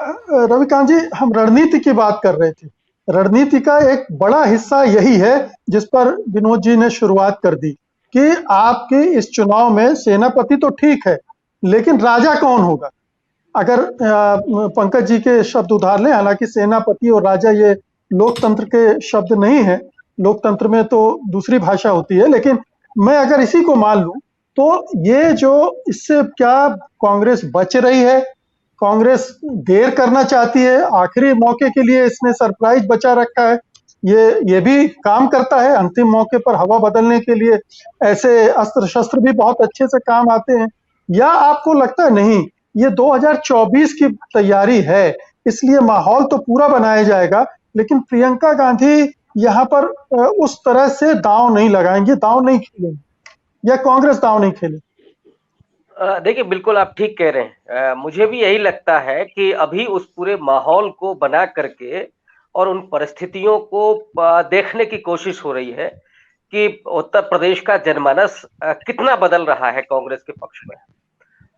रविकांत जी, हम रणनीति की बात कर रहे थे। रणनीति का एक बड़ा हिस्सा यही है जिस पर विनोद जी ने शुरुआत कर दी कि आपके इस चुनाव में सेनापति तो ठीक है, लेकिन राजा कौन होगा। अगर पंकज जी के शब्द उधार लें, हालांकि सेनापति और राजा ये लोकतंत्र के शब्द नहीं है, लोकतंत्र में तो दूसरी भाषा होती है, लेकिन मैं अगर इसी को मान लूं तो ये जो इससे क्या कांग्रेस बच रही है, कांग्रेस देर करना चाहती है, आखिरी मौके के लिए इसने सरप्राइज बचा रखा है, ये भी काम करता है। अंतिम मौके पर हवा बदलने के लिए ऐसे अस्त्र शस्त्र भी बहुत अच्छे से काम आते हैं। या आपको लगता है नहीं, ये 2024 की तैयारी है, इसलिए माहौल तो पूरा बनाया जाएगा, लेकिन प्रियंका गांधी यहाँ पर उस तरह से दांव नहीं लगाएंगे, दांव नहीं खेलेंगे, या कांग्रेस दांव नहीं खेले। देखिए, बिल्कुल आप ठीक कह रहे हैं। मुझे भी यही लगता है कि अभी उस पूरे माहौल को बना करके और उन परिस्थितियों को देखने की कोशिश हो रही है कि उत्तर प्रदेश का जनमानस कितना बदल रहा है कांग्रेस के पक्ष में।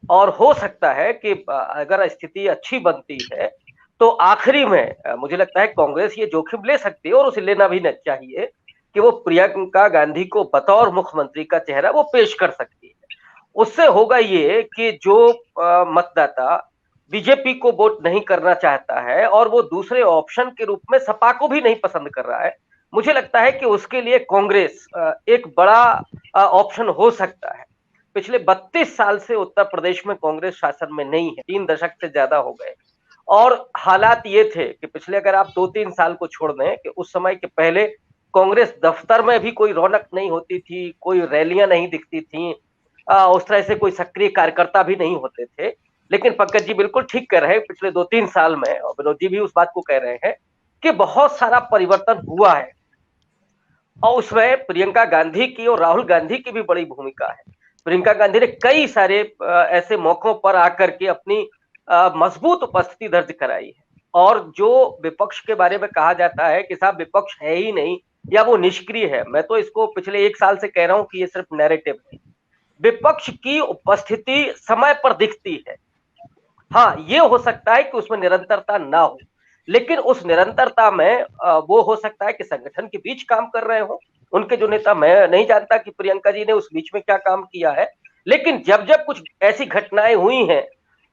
और हो सकता है कि अगर स्थिति अच्छी बनती है तो आखिरी में मुझे लगता है कांग्रेस ये जोखिम ले सकती है और उसे लेना भी चाहिए कि वो प्रियंका गांधी को बतौर मुख्यमंत्री का चेहरा वो पेश कर सकती है। उससे होगा ये कि जो मतदाता बीजेपी को वोट नहीं करना चाहता है और वो दूसरे ऑप्शन के रूप में सपा को भी नहीं पसंद कर रहा है, मुझे लगता है कि उसके लिए कांग्रेस एक बड़ा ऑप्शन हो सकता है। पिछले 32 साल से उत्तर प्रदेश में कांग्रेस शासन में नहीं है, 3 दशक से ज्यादा हो गए। और हालात ये थे कि पिछले अगर आप 2-3 साल को छोड़ दें कि उस समय के पहले कांग्रेस दफ्तर में भी कोई रौनक नहीं होती थी, कोई रैलियां नहीं दिखती थी, उस तरह से कोई सक्रिय कार्यकर्ता भी नहीं होते थे। लेकिन पंकज जी बिल्कुल ठीक कह रहे हैं, पिछले 2-3 साल में, और विनोद जी भी उस बात को कह रहे हैं कि बहुत सारा परिवर्तन हुआ है और उसमें प्रियंका गांधी की और राहुल गांधी की भी बड़ी भूमिका है। प्रियंका गांधी ने कई सारे ऐसे मौकों पर आकर के अपनी मजबूत उपस्थिति दर्ज कराई है। और जो विपक्ष के बारे में कहा जाता है कि साहब विपक्ष है ही नहीं या वो निष्क्रिय है, मैं तो इसको पिछले 1 साल से कह रहा हूं कि ये सिर्फ नैरेटिव है। विपक्ष की उपस्थिति समय पर दिखती है। हाँ, ये हो सकता है कि उसमें निरंतरता ना हो, लेकिन उस निरंतरता में वो हो सकता है कि संगठन के बीच काम कर रहे हो उनके जो नेता। मैं नहीं जानता कि प्रियंका जी ने उस बीच में क्या काम किया है, लेकिन जब जब कुछ ऐसी घटनाएं हुई हैं,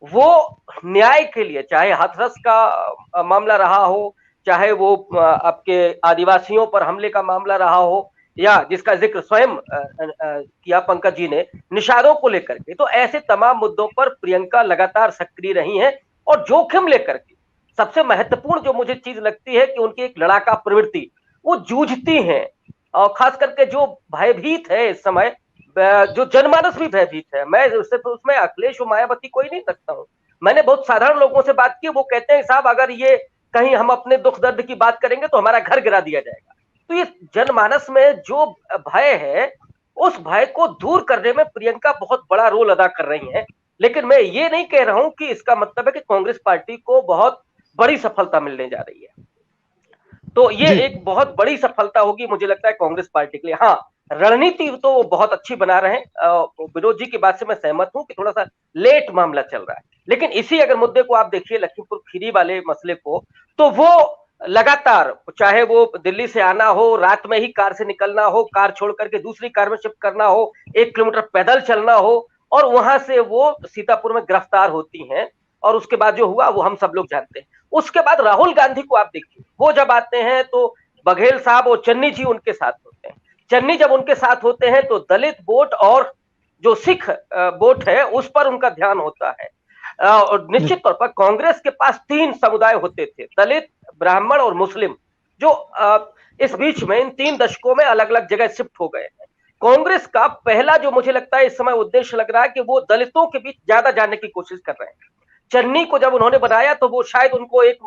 वो न्याय के लिए, चाहे हाथरस का मामला रहा हो, चाहे वो आपके आदिवासियों पर हमले का मामला रहा हो, या जिसका जिक्र स्वयं किया पंकज जी ने, निषादों को लेकर के, तो ऐसे तमाम मुद्दों पर प्रियंका लगातार सक्रिय रही हैं और जोखिम लेकर के। सबसे महत्वपूर्ण जो मुझे चीज लगती है कि उनकी एक लड़ाका प्रवृत्ति, वो जूझती हैं। और खास करके जो भयभीत है इस समय, जो जनमानस भी भयभीत है। मैं उससे तो उसमें अखिलेश और मायावती कोई नहीं सकता हूँ। मैंने बहुत साधारण लोगों से बात की, वो कहते हैं साहब अगर ये कहीं हम अपने दुख दर्द की बात करेंगे तो हमारा घर गिरा दिया जाएगा। तो ये जनमानस में जो भय है, उस भय को दूर करने में प्रियंका बहुत बड़ा रोल अदा कर रही हैं। लेकिन मैं ये नहीं कह रहा हूं कि इसका मतलब है कि कांग्रेस पार्टी को बहुत बड़ी सफलता मिलने जा रही है। तो ये एक बहुत बड़ी सफलता होगी मुझे लगता है कांग्रेस पार्टी के लिए। हाँ, रणनीति तो वो बहुत अच्छी बना रहे हैं। विनोद जी की बात से मैं सहमत हूं कि थोड़ा सा लेट मामला चल रहा है, लेकिन इसी अगर मुद्दे को आप देखिए, लखीमपुर खीरी वाले मसले को, तो वो लगातार, चाहे वो दिल्ली से आना हो, रात में ही कार से निकलना हो, कार छोड़ करके दूसरी कार में शिफ्ट करना हो, 1 किलोमीटर पैदल चलना हो, और वहां से वो सीतापुर में गिरफ्तार होती हैं। और उसके बाद जो हुआ वो हम सब लोग जानते हैं। उसके बाद राहुल गांधी को आप देखिए, वो जब आते हैं तो बघेल साहब और चन्नी जी उनके साथ होते हैं। चन्नी जब उनके साथ होते हैं तो दलित वोट और जो सिख वोट है उस पर उनका ध्यान होता है। और निश्चित तौर पर कांग्रेस के पास 3 समुदाय होते थे, दलित, ब्राह्मण और मुस्लिम, जो इस बीच में इन 3 दशकों में अलग अलग जगह शिफ्ट हो गए हैं। कांग्रेस का पहला जो मुझे लगता है इस समय उद्देश्य लग रहा है कि वो दलितों के बीच ज्यादा जाने की कोशिश कर रहे हैं। चन्नी को जब उन्होंने बनाया तो वो शायद उनको एक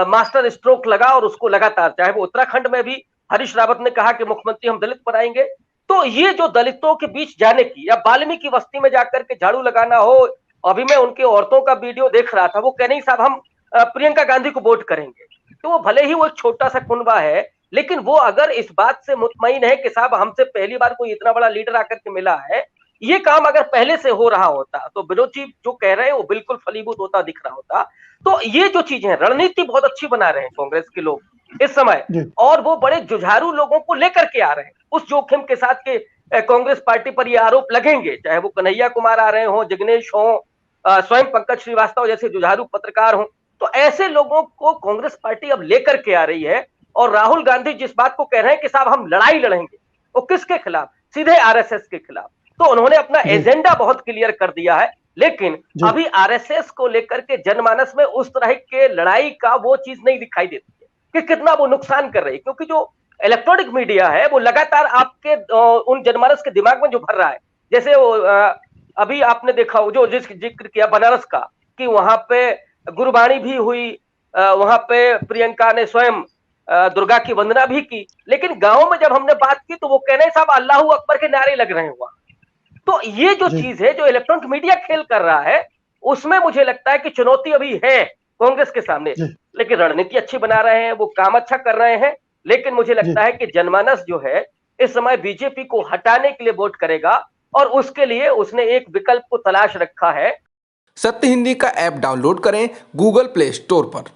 मास्टर स्ट्रोक लगा, और उसको लगातार, चाहे वो उत्तराखंड में भी हरीश रावत ने कहा कि मुख्यमंत्री हम दलित बनाएंगे, तो ये जो दलितों के बीच जाने की, या वाल्मीकि बस्ती में जाकर के झाड़ू लगाना हो, अभी मैं उनके औरतों का वीडियो देख रहा था, वो कह नहीं साहब हम प्रियंका गांधी को वोट करेंगे। तो वो भले ही वो एक छोटा सा कुनबा है, लेकिन वो अगर इस बात से मुतमईन है कि साहब हमसे पहली बार कोई इतना बड़ा लीडर आकर के मिला है, ये काम अगर पहले से हो रहा होता तो विनोद जी जो कह रहे हैं वो बिल्कुल फलीभूत होता दिख रहा होता। तो ये जो चीजें हैं, रणनीति बहुत अच्छी बना रहे हैं कांग्रेस के लोग इस समय, जी और वो बड़े जुझारू लोगों को लेकर के आ रहे हैं उस जोखिम के साथ के कांग्रेस पार्टी पर ये आरोप लगेंगे, चाहे वो कन्हैया कुमार आ रहे हो, जिग्नेश हो, स्वयं पंकज श्रीवास्तव जैसे जुझारू पत्रकार हो, तो ऐसे लोगों को कांग्रेस पार्टी अब लेकर के आ रही है। और राहुल गांधी जिस बात को कह रहे हैं कि साहब हम लड़ाई लड़ेंगे, वो किसके खिलाफ? सीधे आरएसएस के खिलाफ। तो उन्होंने अपना जी एजेंडा बहुत क्लियर कर दिया है, लेकिन जी अभी आरएसएस को लेकर के जनमानस में उस तरह के लड़ाई का वो चीज नहीं दिखाई देती है कि कितना वो नुकसान कर रही है, क्योंकि जो इलेक्ट्रॉनिक मीडिया है वो लगातार आपके उन जनमानस के दिमाग में जो भर रहा है, जैसे वो अभी आपने देखा जो जिक्र किया बनारस का, कि वहां पे गुरबाणी भी हुई, वहां पे प्रियंका ने स्वयं दुर्गा की वंदना भी की, लेकिन गांव में जब हमने बात की तो वो कह रहे हैं साहब अल्लाह अकबर के नारे लग रहे हैं वहां। तो ये जो जी चीज है जो इलेक्ट्रॉनिक मीडिया खेल कर रहा है, उसमें मुझे लगता है कि चुनौती अभी है कांग्रेस के सामने। जी लेकिन रणनीति अच्छी बना रहे हैं, वो काम अच्छा कर रहे हैं, लेकिन मुझे जी लगता है कि जनमानस जो है इस समय बीजेपी को हटाने के लिए वोट करेगा, और उसके लिए उसने एक विकल्प को तलाश रखा है। सत्य हिंदी का ऐप डाउनलोड करें गूगल प्ले स्टोर पर।